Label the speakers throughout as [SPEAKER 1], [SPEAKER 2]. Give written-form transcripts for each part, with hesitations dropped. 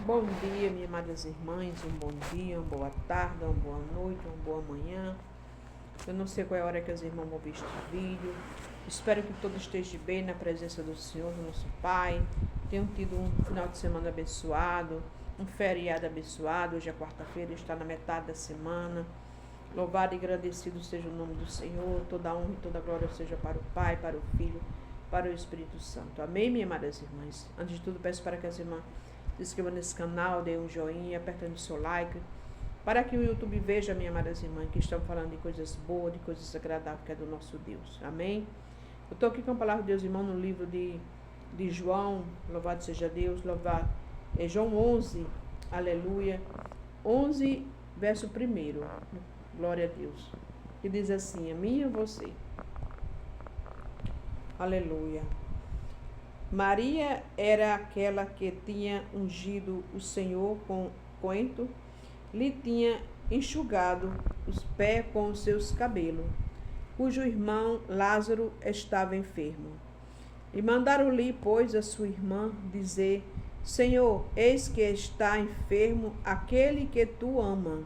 [SPEAKER 1] Bom dia, minhas amadas irmãs, um bom dia, uma boa tarde, uma boa noite, uma boa manhã. Eu não sei qual é a hora que os irmãos vão ver este vídeo. Espero que todos estejam bem na presença do Senhor, do nosso Pai. Tenham tido um final de semana abençoado, um feriado abençoado. Hoje é quarta-feira, está na metade da semana. Louvado e agradecido seja o nome do Senhor. Toda honra e toda glória seja para o Pai, para o Filho, para o Espírito Santo. Amém, minhas amadas irmãs? Antes de tudo, peço para que as irmãs se inscreva nesse canal, dê um joinha, apertando o seu like, para que o YouTube veja, minhas amadas irmãs, que estamos falando de coisas boas, de coisas agradáveis, que é do nosso Deus. Amém? Eu estou aqui com a palavra de Deus, irmão, no livro de João, louvado seja Deus, louvado. É João 11, aleluia, 11, verso 1, glória a Deus, que diz assim: a mim e a você, aleluia. Maria era aquela que tinha ungido o Senhor com coentro, lhe tinha enxugado os pés com os seus cabelos, cujo irmão Lázaro estava enfermo. E mandaram-lhe, pois, a sua irmã dizer: Senhor, eis que está enfermo aquele que tu ama.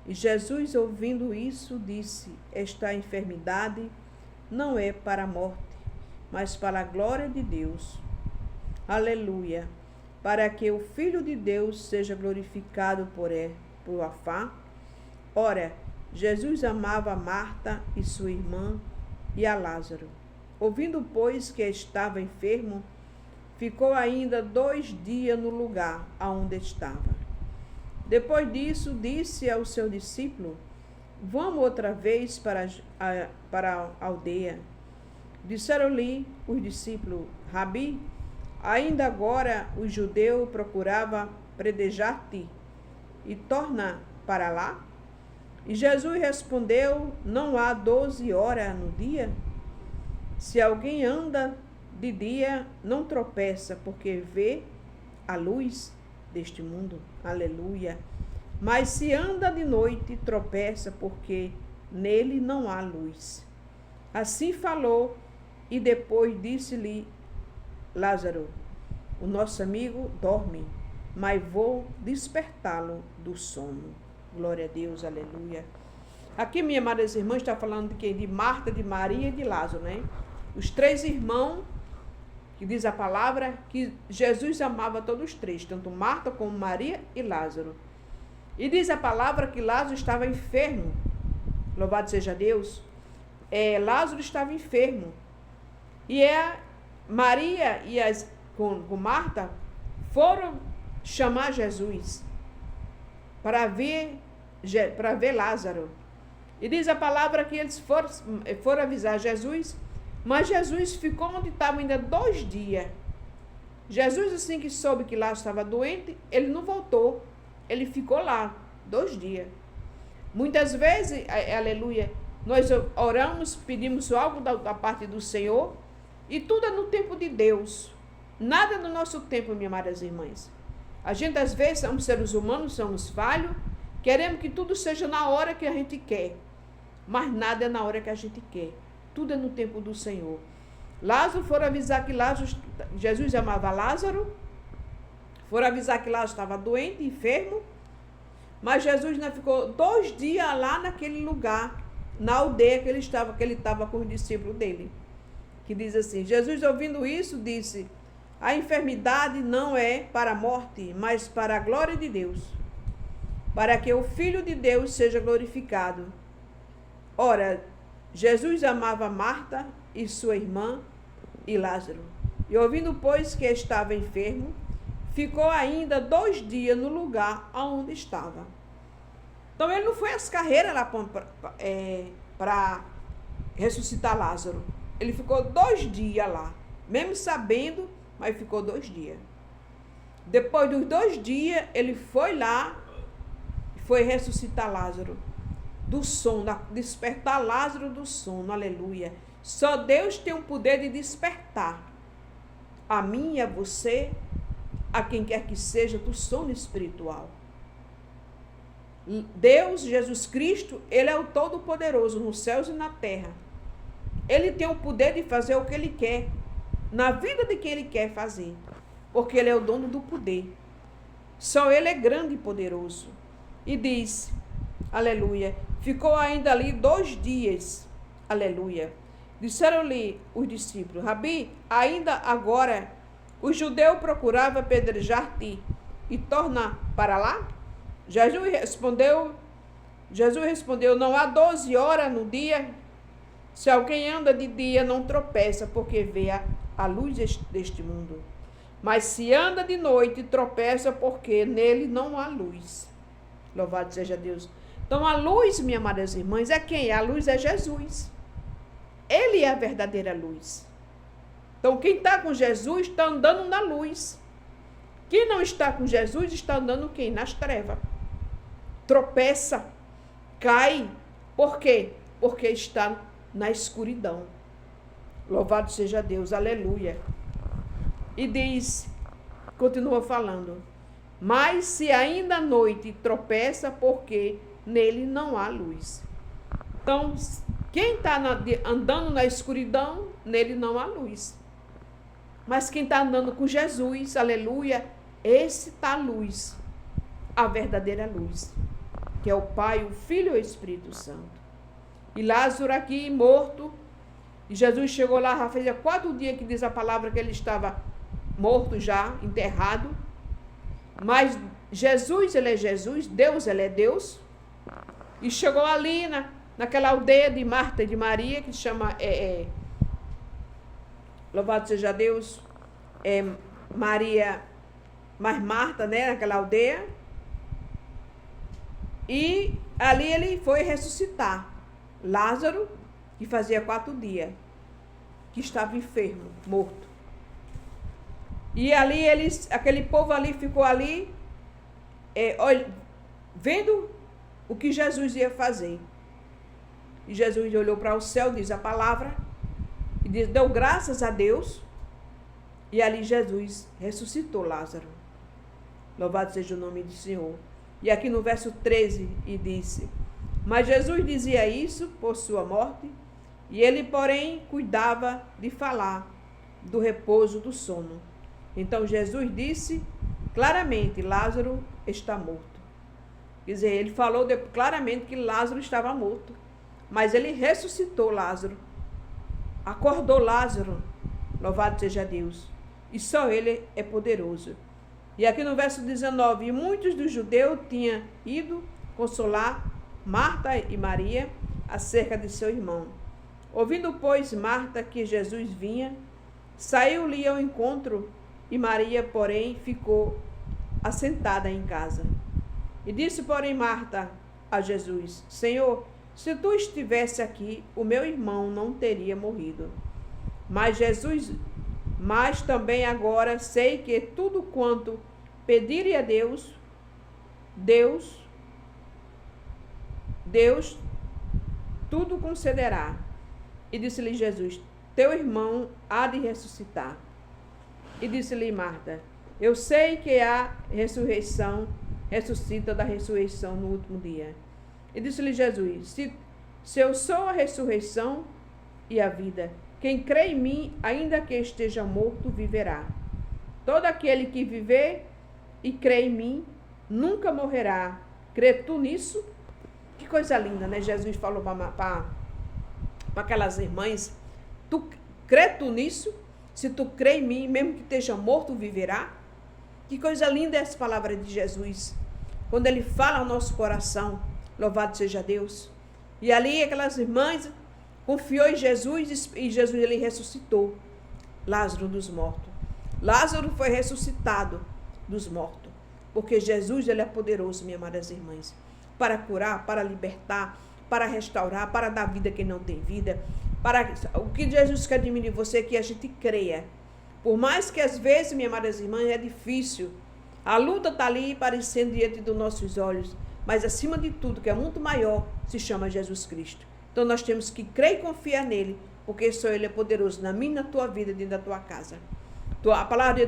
[SPEAKER 1] E Jesus, ouvindo isso, disse: esta enfermidade não é para a morte, mas para a glória de Deus. Aleluia. Para que o Filho de Deus seja glorificado por afã. Ora, Jesus amava a Marta e sua irmã e a Lázaro. Ouvindo, pois, que estava enfermo, ficou ainda 2 dias no lugar aonde estava. Depois disso, disse ao seu discípulo: vamos outra vez para a aldeia. Disseram-lhe os discípulos: Rabi, ainda agora os judeus procuravam predejar-te e torna para lá? E Jesus respondeu: não há 12 horas no dia? Se alguém anda de dia, não tropeça, porque vê a luz deste mundo. Aleluia. Mas se anda de noite, tropeça, porque nele não há luz. Assim falou. E depois disse-lhe Lázaro: o nosso amigo dorme, mas vou despertá-lo do sono. Glória a Deus, aleluia. Aqui, minha amadas irmãs, está falando de quem? De Marta, de Maria e de Lázaro, né? Os 3 irmãos, que diz a palavra, que Jesus amava todos os 3, tanto Marta como Maria e Lázaro. E diz a palavra que Lázaro estava enfermo. Louvado seja Deus. Lázaro estava enfermo. E Maria e com Marta foram chamar Jesus para ver Lázaro. E diz a palavra que eles foram avisar Jesus, mas Jesus ficou onde estava ainda 2 dias. Jesus, assim que soube que Lázaro estava doente, ele não voltou, ele ficou lá 2 dias. Muitas vezes, aleluia, nós oramos, pedimos algo da parte do Senhor, e tudo é no tempo de Deus. Nada no nosso tempo, minhas amadas irmãs. A gente, às vezes, somos seres humanos, somos falhos, queremos que tudo seja na hora que a gente quer. Mas nada é na hora que a gente quer. Tudo é no tempo do Senhor. Lázaro, foram avisar que Jesus amava Lázaro. Foram avisar que Lázaro estava doente, enfermo. Mas Jesus ainda ficou 2 dias lá naquele lugar, na aldeia que ele estava com os discípulos dele. Que diz assim: Jesus, ouvindo isso, disse: a enfermidade não é para a morte, mas para a glória de Deus, para que o Filho de Deus seja glorificado. Ora, Jesus amava Marta e sua irmã e Lázaro. E ouvindo, pois, que estava enfermo, ficou ainda 2 dias no lugar onde estava. Então, ele não foi às carreiras lá para ressuscitar Lázaro. Ele ficou 2 dias lá, mesmo sabendo, mas ficou 2 dias. Depois dos 2 dias, ele foi lá e foi ressuscitar Lázaro do sono, despertar Lázaro do sono, aleluia. Só Deus tem o poder de despertar a mim e a você, a quem quer que seja, do sono espiritual. Deus, Jesus Cristo, ele é o Todo-Poderoso nos céus e na terra. Ele tem o poder de fazer o que ele quer, na vida de quem ele quer fazer, porque ele é o dono do poder. Só ele é grande e poderoso. E disse, aleluia, ficou ainda ali 2 dias, aleluia. Disseram-lhe os discípulos, Rabi, ainda agora os judeus procuravam apedrejar-te e torna para lá? Jesus respondeu, não há 12 horas no dia? Se alguém anda de dia, não tropeça, porque vê a luz deste mundo. Mas se anda de noite, tropeça, porque nele não há luz. Louvado seja Deus. Então, a luz, minhas amadas irmãs, é quem? A luz é Jesus. Ele é a verdadeira luz. Então, quem está com Jesus está andando na luz. Quem não está com Jesus está andando quem? Nas trevas. Tropeça, cai. Por quê? Porque está na escuridão. Louvado seja Deus, aleluia. E diz, continua falando, mas se ainda à noite tropeça, porque nele não há luz. Então, quem está andando na escuridão, nele não há luz. Mas quem está andando com Jesus, aleluia, esse está a luz, a verdadeira luz, que é o Pai, o Filho e o Espírito Santo. E Lázaro aqui, morto, e Jesus chegou lá, já fazia 4 dias que diz a palavra que ele estava morto já, enterrado. Mas Jesus, ele é Jesus, Deus, ele é Deus. E chegou ali naquela aldeia de Marta e de Maria, que se chama, louvado seja Deus, Maria, mas Marta, né, naquela aldeia. E ali ele foi ressuscitar Lázaro, que fazia 4 dias, que estava enfermo, morto. E ali aquele povo ali ficou ali, vendo o que Jesus ia fazer. E Jesus olhou para o céu, diz a palavra, e deu graças a Deus. E ali Jesus ressuscitou Lázaro. Louvado seja o nome do Senhor. E aqui no verso 13, e disse, mas Jesus dizia isso por sua morte, e ele, porém, cuidava de falar do repouso do sono. Então Jesus disse claramente, Lázaro está morto. Quer dizer, ele falou claramente que Lázaro estava morto, mas ele ressuscitou Lázaro, acordou Lázaro, louvado seja Deus, e só ele é poderoso. E aqui no verso 19, e muitos dos judeus tinham ido consolar Marta e Maria acerca de seu irmão. Ouvindo, pois, Marta que Jesus vinha, saiu-lhe ao encontro, e Maria, porém, ficou assentada em casa. E disse, porém, Marta a Jesus, Senhor, se tu estivesse aqui, o meu irmão não teria morrido. Mas também agora sei que tudo quanto pedirem a Deus tudo concederá. E disse-lhe Jesus, teu irmão há de ressuscitar. E disse-lhe Marta, eu sei que a ressurreição ressuscita da ressurreição no último dia. E disse-lhe Jesus, se eu sou a ressurreição e a vida, quem crê em mim, ainda que esteja morto, viverá. Todo aquele que viver e crê em mim, nunca morrerá. Crê tu nisso? Que coisa linda, né? Jesus falou para aquelas irmãs, crê tu nisso? Se tu crê em mim, mesmo que esteja morto, viverá? Que coisa linda é essa palavra de Jesus. Quando ele fala ao nosso coração, louvado seja Deus. E ali aquelas irmãs confiou em Jesus e Jesus ele ressuscitou Lázaro dos mortos. Lázaro foi ressuscitado dos mortos. Porque Jesus ele é poderoso, minhas amadas irmãs, para curar, para libertar, para restaurar, para dar vida a quem não tem vida. O que Jesus quer de mim e de você é que a gente creia. Por mais que às vezes, minhas amadas irmãs, é difícil. A luta está ali aparecendo diante dos nossos olhos. Mas acima de tudo, que é muito maior, se chama Jesus Cristo. Então nós temos que crer e confiar nele, porque só ele é poderoso na minha e na tua vida, dentro da tua casa. A palavra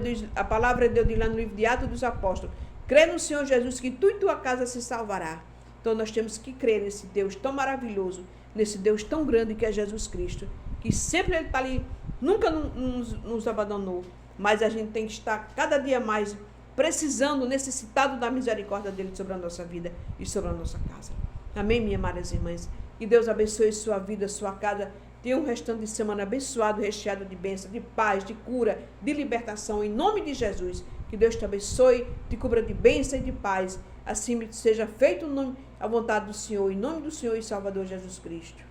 [SPEAKER 1] de Deus diz lá no livro de Atos dos Apóstolos, crê no Senhor Jesus que tu e tua casa se salvará. Então nós temos que crer nesse Deus tão maravilhoso, nesse Deus tão grande que é Jesus Cristo, que sempre ele está ali, nunca nos abandonou, mas a gente tem que estar cada dia mais precisando, necessitado da misericórdia dele sobre a nossa vida e sobre a nossa casa. Amém, minhas amadas irmãs? Que Deus abençoe sua vida, sua casa. Tenha um restante de semana abençoado, recheado de bênção, de paz, de cura, de libertação. Em nome de Jesus, que Deus te abençoe, te cubra de bênção e de paz. Assim seja feito a vontade do Senhor, em nome do Senhor e Salvador Jesus Cristo.